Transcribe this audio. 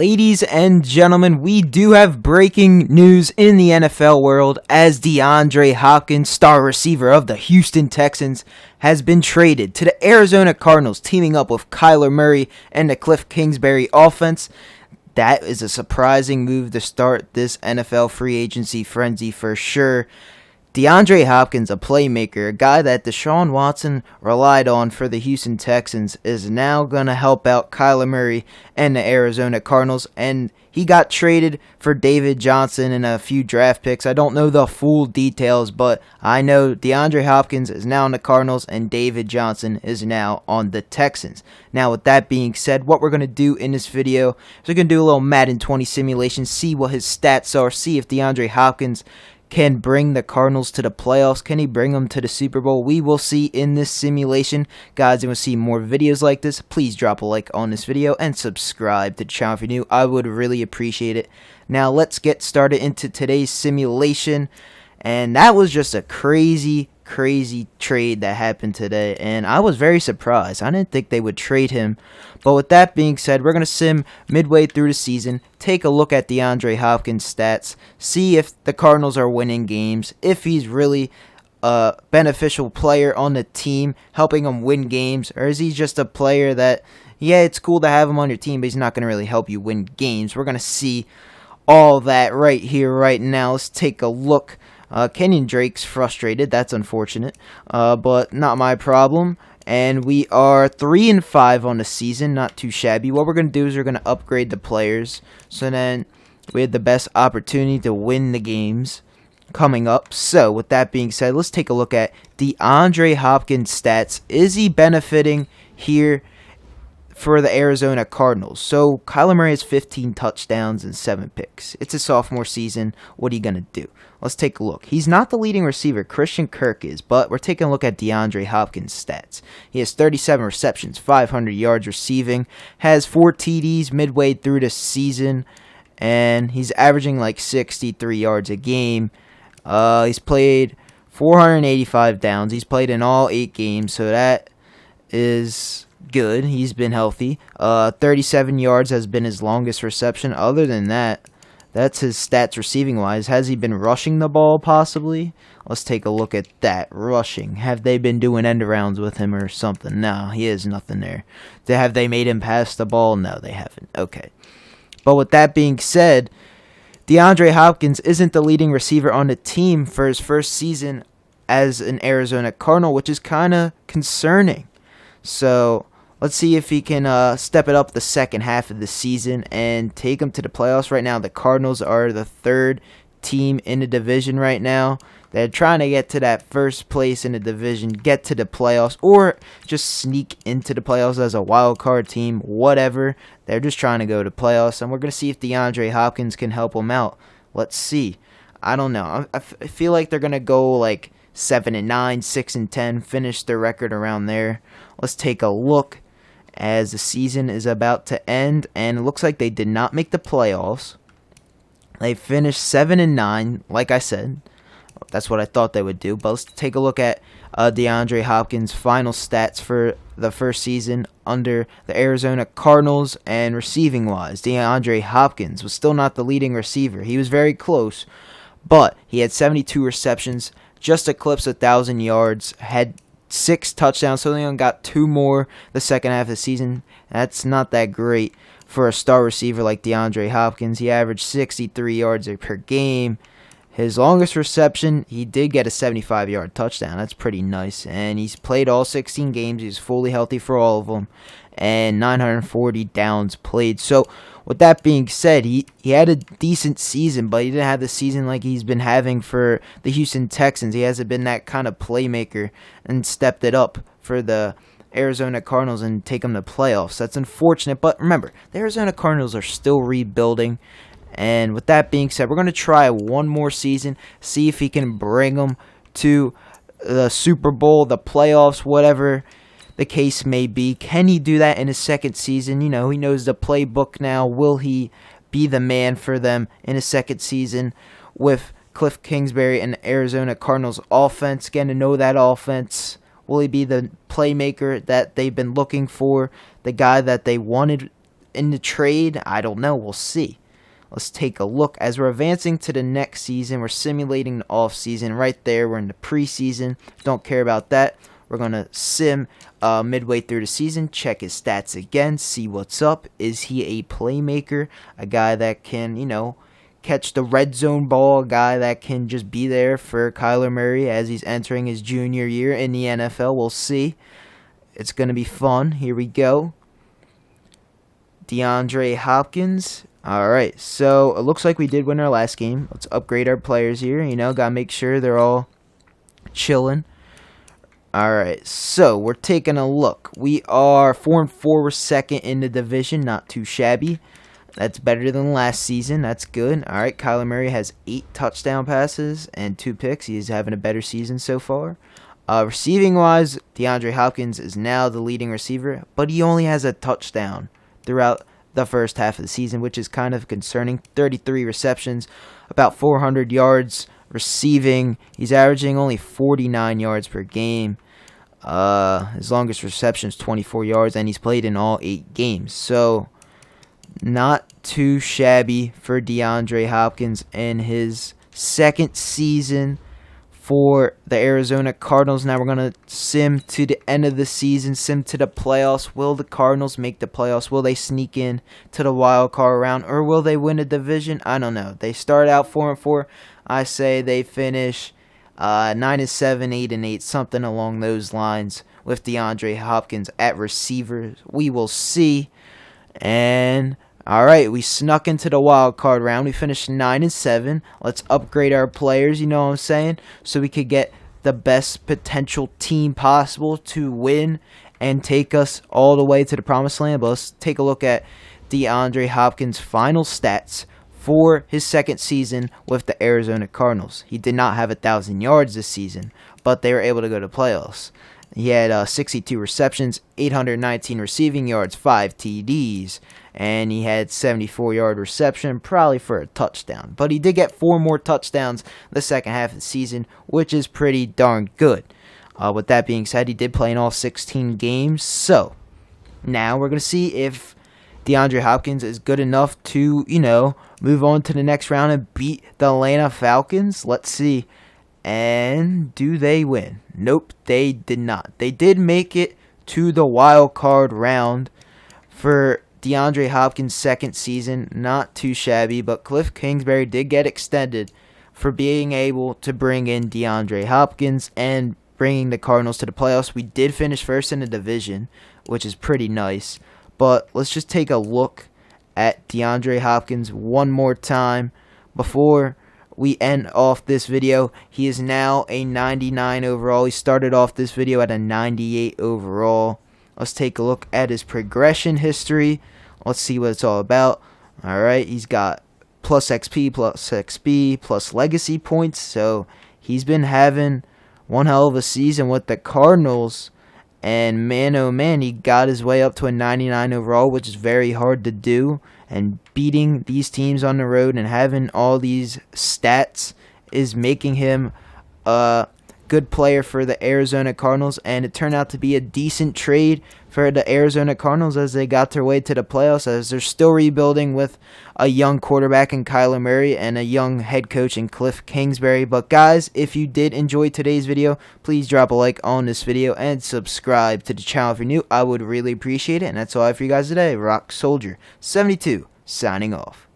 Ladies and gentlemen, we do have breaking news in the NFL world as DeAndre Hopkins, star receiver of the Houston Texans, has been traded to the Arizona Cardinals, teaming up with Kyler Murray and the Cliff Kingsbury offense. That is a surprising move to start this NFL free agency frenzy for sure. DeAndre Hopkins, a playmaker, a guy that Deshaun Watson relied on for the Houston Texans, is now going to help out Kyler Murray and the Arizona Cardinals, and he got traded for David Johnson and a few draft picks. I don't know the full details, but I know DeAndre Hopkins is now on the Cardinals and David Johnson is now on the Texans. Now, with that being said, what we're going to do in this video is we're going to do a little Madden 20 simulation, see what his stats are, see if DeAndre Hopkins can bring the Cardinals to the playoffs. Can he bring them to the Super Bowl? We will see in this simulation. Guys, if you want to see more videos like this, please drop a like on this video and subscribe to the channel if you're new. I would really appreciate it. Now, let's get started into today's simulation. And that was just a crazy trade that happened today, and I was very surprised. I didn't think they would trade him. But with that being said, we're going to sim midway through the season, take a look at DeAndre Hopkins' stats, see if the Cardinals are winning games, if he's really a beneficial player on the team, helping them win games, or is he just a player that, yeah, it's cool to have him on your team, but he's not going to really help you win games. We're going to see all that right here, right now. Let's take a look. Kenyon Drake's frustrated. That's unfortunate, but not my problem. And we are 3-5 on the season. Not too shabby. What we're going to do is we're going to upgrade the players, so then we have the best opportunity to win the games coming up. So with that being said, let's take a look at DeAndre Hopkins' stats. Is he benefiting here for the Arizona Cardinals? So Kyler Murray has 15 touchdowns and 7 picks. It's a sophomore season. What are you going to do? Let's take a look. He's not the leading receiver. Christian Kirk is, but we're taking a look at DeAndre Hopkins' stats. He has 37 receptions, 500 yards receiving, has 4 TDs midway through the season, and he's averaging like 63 yards a game. He's played 485 downs. He's played in all 8 games, so that is good. He's been healthy. 37 yards has been his longest reception. Other than that, that's his stats receiving wise. Has he been rushing the ball possibly? Let's take a look at that. Rushing. Have they been doing end arounds with him or something? No, he has nothing there. Have they made him pass the ball? No, they haven't. Okay. But with that being said, DeAndre Hopkins isn't the leading receiver on the team for his first season as an Arizona Cardinal, which is kind of concerning. So let's see if he can step it up the second half of the season and take them to the playoffs. Right now, the Cardinals are the 3rd team in the division right now. They're trying to get to that first place in the division, get to the playoffs, or just sneak into the playoffs as a wild card team, whatever. They're just trying to go to playoffs, and we're going to see if DeAndre Hopkins can help them out. Let's see. I don't know. I feel like they're going to go like 7-9, 6-10, finish their record around there. Let's take a look as the season is about to end, and it looks like they did not make the playoffs. They finished 7-9, like I said. That's what I thought they would do. But let's take a look at DeAndre Hopkins' final stats for the first season under the Arizona Cardinals. And receiving wise, DeAndre Hopkins was still not the leading receiver. He was very close, but he had 72 receptions, just eclipsed 1,000 yards, had 6 touchdowns, so they only got 2 more the second half of the season. That's not that great for a star receiver like DeAndre Hopkins. He averaged 63 yards per game. His longest reception, he did get a 75-yard touchdown. That's pretty nice. And he's played all 16 games. He's fully healthy for all of them. And 940 downs played. So with that being said, he had a decent season, but he didn't have the season like he's been having for the Houston Texans. He hasn't been that kind of playmaker and stepped it up for the Arizona Cardinals and take them to playoffs. That's unfortunate, but remember, the Arizona Cardinals are still rebuilding. And with that being said, we're going to try one more season, see if he can bring them to the Super Bowl, the playoffs, whatever the case may be. Can he do that in his second season? You know, he knows the playbook now. Will he be the man for them in his second season with Cliff Kingsbury and the Arizona Cardinals offense? Getting to know that offense. Will he be the playmaker that they've been looking for, the guy that they wanted in the trade? I don't know. We'll see. Let's take a look. As we're advancing to the next season, we're simulating the off season. Right there, we're in the preseason. Don't care about that. We're going to sim midway through the season, check his stats again, see what's up. Is he a playmaker? A guy that can, catch the red zone ball, a guy that can just be there for Kyler Murray as he's entering his junior year in the NFL. We'll see. It's going to be fun. Here we go. DeAndre Hopkins. Alright, so it looks like we did win our last game. Let's upgrade our players here. Gotta make sure they're all chilling. Alright, so we're taking a look. We are 4-4. We're second in the division. Not too shabby. That's better than last season. That's good. Alright, Kyler Murray has 8 touchdown passes and 2 picks. He's having a better season so far. Receiving-wise, DeAndre Hopkins is now the leading receiver, but he only has a touchdown throughout the first half of the season, which is kind of concerning. 33 receptions, about 400 yards receiving. He's averaging only 49 yards per game. His longest reception is 24 yards, and he's played in all 8 games. So, not too shabby for DeAndre Hopkins in his second season for the Arizona Cardinals. Now we're going to sim to the end of the season, sim to the playoffs. Will the Cardinals make the playoffs? Will they sneak in to the wild card round, or will they win a division? I don't know. They start out 4-4. I say they finish 9-7, 8-8, something along those lines with DeAndre Hopkins at receivers. We will see. And alright, we snuck into the wild card round. We finished 9-7. Let's upgrade our players, you know what I'm saying? So we could get the best potential team possible to win and take us all the way to the promised land. But let's take a look at DeAndre Hopkins' final stats for his second season with the Arizona Cardinals. He did not have 1,000 yards this season, but they were able to go to playoffs. He had 62 receptions, 819 receiving yards, 5 TDs, and he had 74-yard reception, probably for a touchdown. But he did get 4 more touchdowns the second half of the season, which is pretty darn good. With that being said, he did play in all 16 games. So, now we're going to see if DeAndre Hopkins is good enough to, move on to the next round and beat the Atlanta Falcons. Let's see. And do they win? Nope, they did not. They did make it to the wild card round for DeAndre Hopkins' second season. Not too shabby, but Cliff Kingsbury did get extended for being able to bring in DeAndre Hopkins and bringing the Cardinals to the playoffs. We did finish first in the division, which is pretty nice. But let's just take a look at DeAndre Hopkins one more time before we end off this video. He is now a 99 overall. He started off this video at a 98 overall. Let's take a look at his progression history. Let's see what it's all about. Alright, he's got plus XP, plus legacy points. So he's been having one hell of a season with the Cardinals. And man, oh man, he got his way up to a 99 overall, which is very hard to do. And beating these teams on the road and having all these stats is making him a good player for the Arizona Cardinals. And it turned out to be a decent trade for the Arizona Cardinals as they got their way to the playoffs, as they're still rebuilding with a young quarterback in Kyler Murray and a young head coach in Cliff Kingsbury. But guys, if you did enjoy today's video, please drop a like on this video and subscribe to the channel if you're new. I would really appreciate it. And that's all I have for you guys today. Rock Soldier 72 signing off.